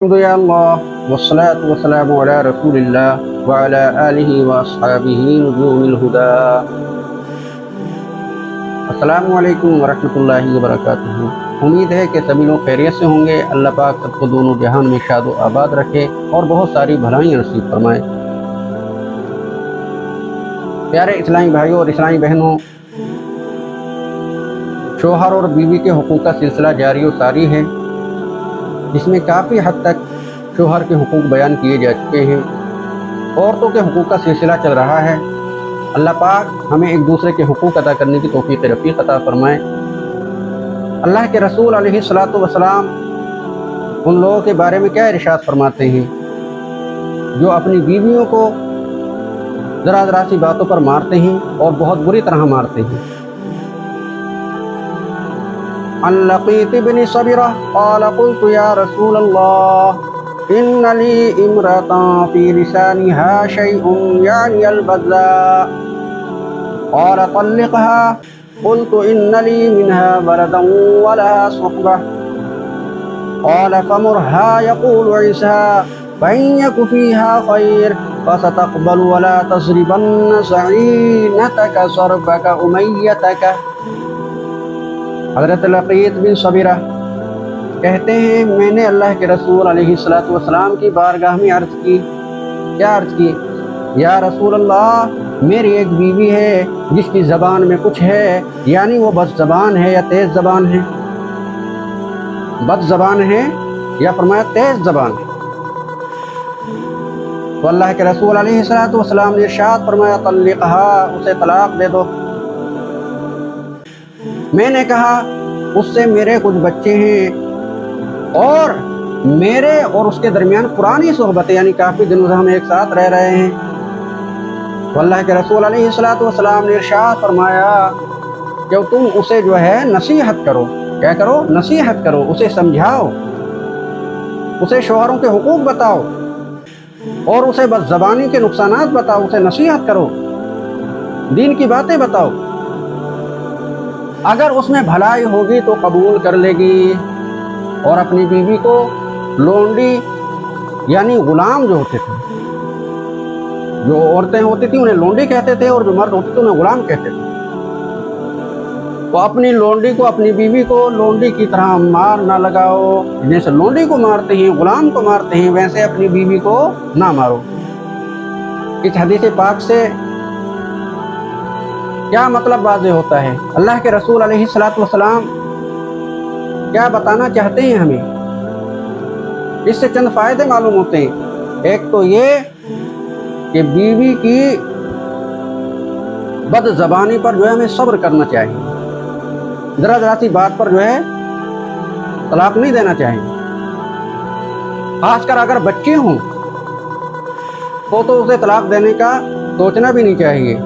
الحمد لله والصلاة والسلام على رسول الله وعلى آله وأصحابه نجوم الهدى. السلام علیکم ورحمۃ اللہ وبرکاتہ. امید ہے کہ سبھی لوگ خیریت سے ہوں گے. اللہ پاک سب کو دونوں جہان میں شاد و آباد رکھے اور بہت ساری بھلائیاں نصیب فرمائے. پیارے اسلامی بھائیوں اور اسلامی بہنوں، شوہر اور بیوی کے حقوق کا سلسلہ جاری و ساری ہے، جس میں کافی حد تک شوہر کے حقوق بیان کیے جا چکے ہیں. عورتوں کے حقوق کا سلسلہ چل رہا ہے. اللہ پاک ہمیں ایک دوسرے کے حقوق ادا کرنے کی توفیق رفیق عطا فرمائے. اللہ کے رسول علیہ الصلاۃ والسلام ان لوگوں کے بارے میں کیا ارشاد فرماتے ہیں جو اپنی بیویوں کو ذرا ذرا سی باتوں پر مارتے ہیں اور بہت بری طرح مارتے ہیں. عن لقيط بن صبرة قال قلت يا رسول الله إن لي امرأة في لسانها شيء يعني البذاء قال طلقها. قلت إن لي منها ولدا ولها صحبة قال فمرها يقول عيسى فإن يك فيها خير فستقبل ولا تضربن سعينتك صرفك أميتك. حضرت لقیط بن صبرہ کہتے ہیں میں نے اللہ کے رسول علیہ الصلاۃ والسلام کی بارگاہ میں عرض کی. کیا عرض کی؟ یا رسول اللہ، میری ایک بیوی ہے جس کی زبان میں کچھ ہے، یعنی وہ بد زبان ہے یا تیز زبان ہے. بد زبان ہے یا فرمایا تیز زبان ہے. تو اللہ کے رسول علیہ الصلاۃ والسلام نے ارشاد فرمایا طلقها، اسے طلاق دے دو. میں نے کہا اس سے میرے کچھ بچے ہیں اور میرے اور اس کے درمیان پرانی صحبت ہے، یعنی کافی دنوں سے ہم ایک ساتھ رہ رہے ہیں. تو اللہ کے رسول علیہ الصلاۃ والسلام نے ارشاد فرمایا کہ تم اسے جو ہے نصیحت کرو. کیا کرو؟ نصیحت کرو، اسے سمجھاؤ، اسے شوہروں کے حقوق بتاؤ اور اسے بد زبانی کے نقصانات بتاؤ. اسے نصیحت کرو، دین کی باتیں بتاؤ. اگر اس میں بھلائی ہوگی تو قبول کر لے گی. اور اپنی بیوی کو لونڈی یعنی غلام جو ہوتے تھے، جو عورتیں ہوتی تھیں انہیں لونڈی کہتے تھے اور جو مرد ہوتے تھے انہیں غلام کہتے تھے. تو اپنی لونڈی کو، اپنی بیوی کو لونڈی کی طرح مار نہ لگاؤ. جیسے لونڈی کو مارتے ہیں، غلام کو مارتے ہیں، ویسے اپنی بیوی کو نہ مارو. اس حدیث پاک سے کیا مطلب واضح ہوتا ہے؟ اللہ کے رسول علیہ الصلاۃ والسلام کیا بتانا چاہتے ہیں ہمیں؟ اس سے چند فائدے معلوم ہوتے ہیں. ایک تو یہ کہ بیوی کی بد زبانی پر جو ہے ہمیں صبر کرنا چاہیے. ذرا ذرا سی بات پر جو ہے طلاق نہیں دینا چاہیے. خاص کر اگر بچے ہوں تو اسے طلاق دینے کا سوچنا بھی نہیں چاہیے.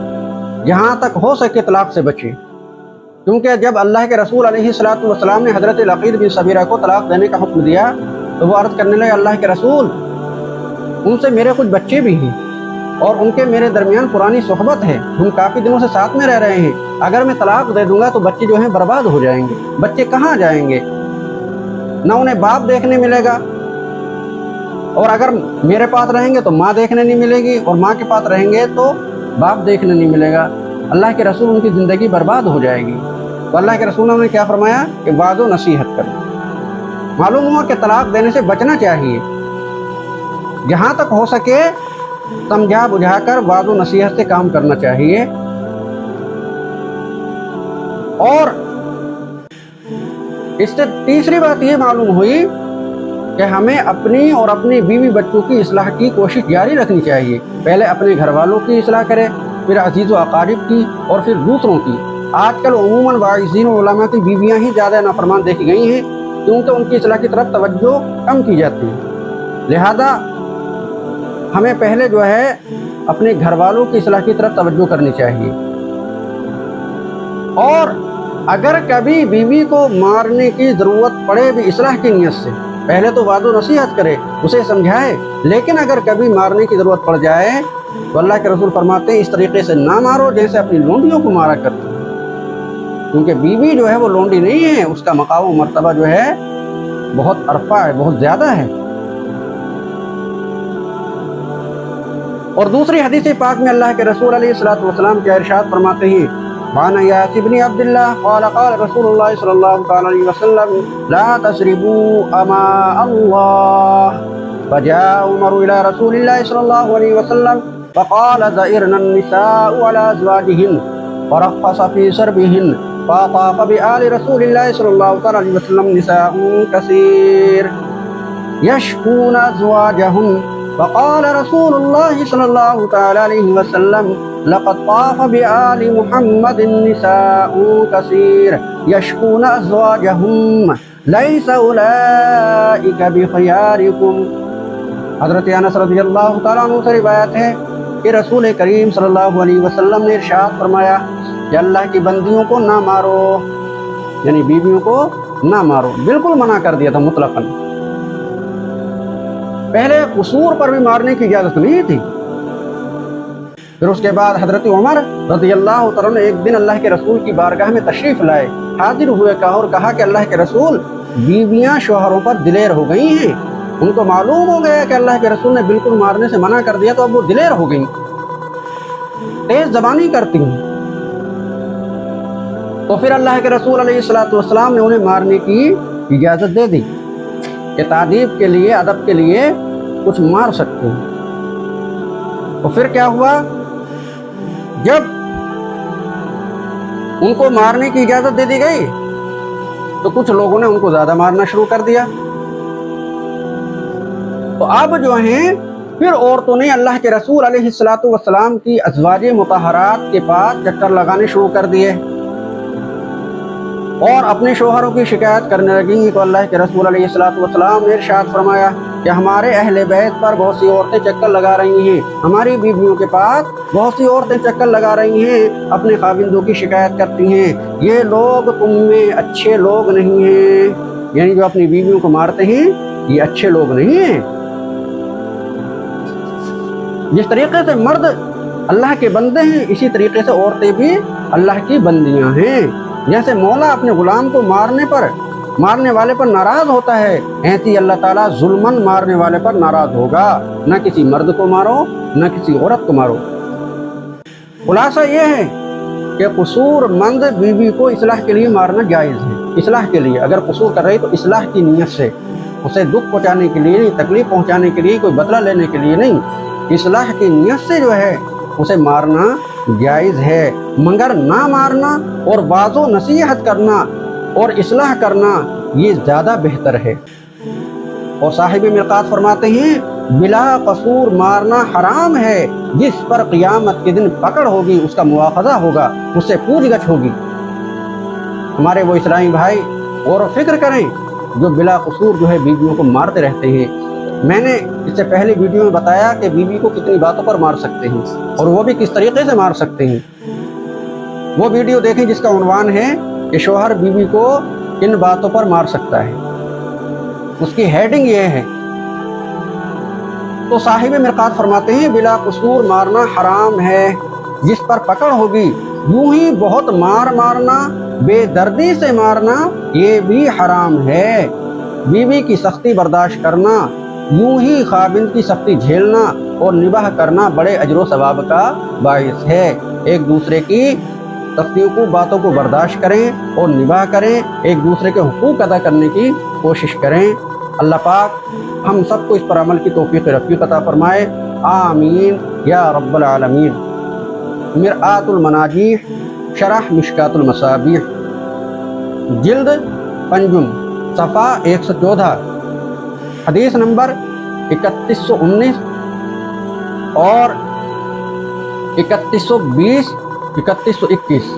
جہاں تک ہو سکے طلاق سے بچے، کیونکہ جب اللہ کے رسول علیہ الصلاۃ والسلام نے حضرت لقیط بن صبرہ کو طلاق دینے کا حکم دیا تو وہ عرض کرنے لگے اللہ کے رسول، ان سے میرے کچھ بچے بھی ہیں اور ان کے میرے درمیان پرانی صحبت ہے، ہم کافی دنوں سے ساتھ میں رہ رہے ہیں. اگر میں طلاق دے دوں گا تو بچے جو ہیں برباد ہو جائیں گے. بچے کہاں جائیں گے؟ نہ انہیں باپ دیکھنے ملے گا، اور اگر میرے پاس رہیں گے تو ماں دیکھنے نہیں ملے گی، اور ماں کے پاس رہیں گے تو باپ دیکھنے نہیں ملے گا. اللہ کے رسول ان کی زندگی برباد ہو جائے گی. تو اللہ کے رسول نے کیا فرمایا کہ وعظ و نصیحت کرو. معلوم ہوا کہ طلاق دینے سے بچنا چاہیے. جہاں تک ہو سکے سمجھا بجھا کر وعظ و نصیحت سے کام کرنا چاہیے. اور اس سے تیسری بات یہ معلوم ہوئی کہ ہمیں اپنی اور اپنی بیوی بچوں کی اصلاح کی کوشش جاری رکھنی چاہیے. پہلے اپنے گھر والوں کی اصلاح کرے، پھر عزیز و اقارب کی، اور پھر دوسروں کی. آج کل عموماً واعظین و علماء کی بیویاں ہی زیادہ نافرمان دیکھی گئی ہیں، کیونکہ ان کی اصلاح کی طرف توجہ کم کی جاتی ہے. لہذا ہمیں پہلے جو ہے اپنے گھر والوں کی اصلاح کی طرف توجہ کرنی چاہیے. اور اگر کبھی بیوی کو مارنے کی ضرورت پڑے بھی اصلاح کی نیت سے، پہلے تو وعظ و نصیحت کرے، اسے سمجھائے. لیکن اگر کبھی مارنے کی ضرورت پڑ جائے تو اللہ کے رسول فرماتے ہیں اس طریقے سے نہ مارو جیسے اپنی لونڈیوں کو مارا کرتے ہیں. کیونکہ بیوی جو ہے وہ لونڈی نہیں ہے، اس کا مقام و مرتبہ جو ہے بہت عرفہ ہے، بہت زیادہ ہے. اور دوسری حدیث پاک میں اللہ کے رسول علیہ الصلوۃ والسلام کیا ارشاد فرماتے ہیں، وعن ایاس بن عبد اللہ قال قال رسول اللہ صلی اللہ تعالی علیہ وسلم لا تسربوا اماء اللہ فجاء عمر الى رسول اللہ صلی اللہ علیہ وسلم فقال زئرن النساء على ازواجهن ورخص في سربهن فطاف بآل رسول اللہ صلی اللہ تعالی علیہ وسلم نساء كثير يشكون ازواجهن فقال رسول الله صلى الله تعالى عليه وسلم لقد طاف بآل محمد نساء كثير يشكون أزواجهم ليس أولئك بخياركم۔ حضرت انس رضی اللہ تعالیٰ عنہ سے روایت ہے کہ رسول کریم صلی اللہ علیہ وسلم نے ارشاد فرمایا کہ اللہ کی بندیوں کو نہ مارو، یعنی بیویوں کو نہ مارو، بالکل منع کر دیا تھا مطلقاً۔ پہلے قصور پر بھی مارنے کی اجازت نہیں تھی۔ پھر اس کے بعد حضرت عمر رضی اللہ تعالیٰ نے ایک دن اللہ کے رسول کی بارگاہ میں تشریف لائے، حاضر ہوئے اور کہا کہ اللہ کے رسول، بیویاں شوہروں پر دلیر ہو گئی ہیں۔ ان کو معلوم ہو گیا کہ اللہ کے رسول نے بالکل مارنے سے منع کر دیا، تو اب وہ دلیر ہو گئی، تیز زبانی کرتی ہیں۔ تو پھر اللہ کے رسول علیہ الصلوۃ والسلام نے انہیں مارنے کی اجازت دے دی کہ تعذیب کے لیے، ادب کے لیے کچھ مار سکتے ہیں۔ تو پھر کیا ہوا، جب ان کو مارنے کی اجازت دے دی گئی تو کچھ لوگوں نے ان کو زیادہ مارنا شروع کر دیا۔ تو اب جو ہیں پھر عورتوں نے اللہ کے رسول علیہ الصلوۃ والسلام کی ازواج مطہرات کے پاس چکر لگانے شروع کر دیے اور اپنے شوہروں کی شکایت کرنے لگیں۔ تو اللہ کے رسول علیہ الصلوۃ والسلام نے ارشاد فرمایا کہ ہمارے اہل بیت پر بہت سی عورتیں چکر لگا رہی ہیں، ہماری بیویوں کے پاس بہت سی عورتیں چکر لگا رہی ہیں، اپنے خاوندوں کی شکایت کرتی ہیں، یہ لوگ تم میں اچھے لوگ نہیں ہیں، یعنی جو اپنی بیویوں کو مارتے ہیں یہ اچھے لوگ نہیں ہیں۔ جس طریقے سے مرد اللہ کے بندے ہیں، اسی طریقے سے عورتیں بھی اللہ کی بندیاں ہیں۔ جیسے مولا اپنے غلام کو مارنے والے پر ناراض ہوتا ہے، ایسی اللہ تعالیٰ ظلمن مارنے والے پر ناراض ہوگا۔ نہ کسی مرد کو مارو، نہ کسی عورت کو مارو۔ خلاصہ یہ ہے کہ قصور مند بیوی کو اصلاح کے لیے مارنا جائز ہے، اصلاح کے لیے۔ اگر قصور کر رہی تو اصلاح کی نیت سے، اسے دکھ پہنچانے کے لیے نہیں، تکلیف پہنچانے کے لیے، کوئی بدلہ لینے کے لیے نہیں، اصلاح کی نیت سے جو ہے اسے مارنا جائز ہے، مگر نہ مارنا اور واعظ و نصیحت کرنا اور اصلاح کرنا یہ زیادہ بہتر ہے۔ اور صاحب مرقات فرماتے ہیں بلا قصور مارنا حرام ہے، جس پر قیامت کے دن پکڑ ہوگی، اس کا مواخذہ ہوگا، اس سے پوچھ گچھ ہوگی۔ ہمارے وہ اسلامی بھائی غور و فکر کریں جو بلا قصور جو ہے بیویوں کو مارتے رہتے ہیں۔ میں نے اس سے پہلے ویڈیو میں بتایا کہ بیوی کو کتنی باتوں پر مار سکتے ہیں اور وہ بھی کس طریقے سے مار سکتے ہیں۔ وہ ویڈیو دیکھیں جس کا عنوان ہے کہ شوہر بیوی کو کن باتوں پر مار سکتا ہے، اس کی ہیڈنگ یہ ہے۔ تو صاحب مرقات فرماتے ہیں بلا قصور مارنا حرام ہے، جس پر پکڑ ہوگی۔ یوں ہی بہت مارنا، بے دردی سے مارنا یہ بھی حرام ہے۔ بیوی کی سختی برداشت کرنا، یوں ہی خاوند کی سختی جھیلنا اور نباہ کرنا بڑے اجر و ثواب کا باعث ہے۔ ایک دوسرے کی سختیوں کو، باتوں کو برداشت کریں اور نباہ کریں، ایک دوسرے کے حقوق ادا کرنے کی کوشش کریں۔ اللہ پاک ہم سب کو اس پر عمل کی توفیق رفیق عطا فرمائے، آمین یا رب العالمین۔ مرآت المناجیح شرح مشکات المصابیح، جلد پنجم، صفحہ 114، حدیث نمبر 3119 اور 3120 3121۔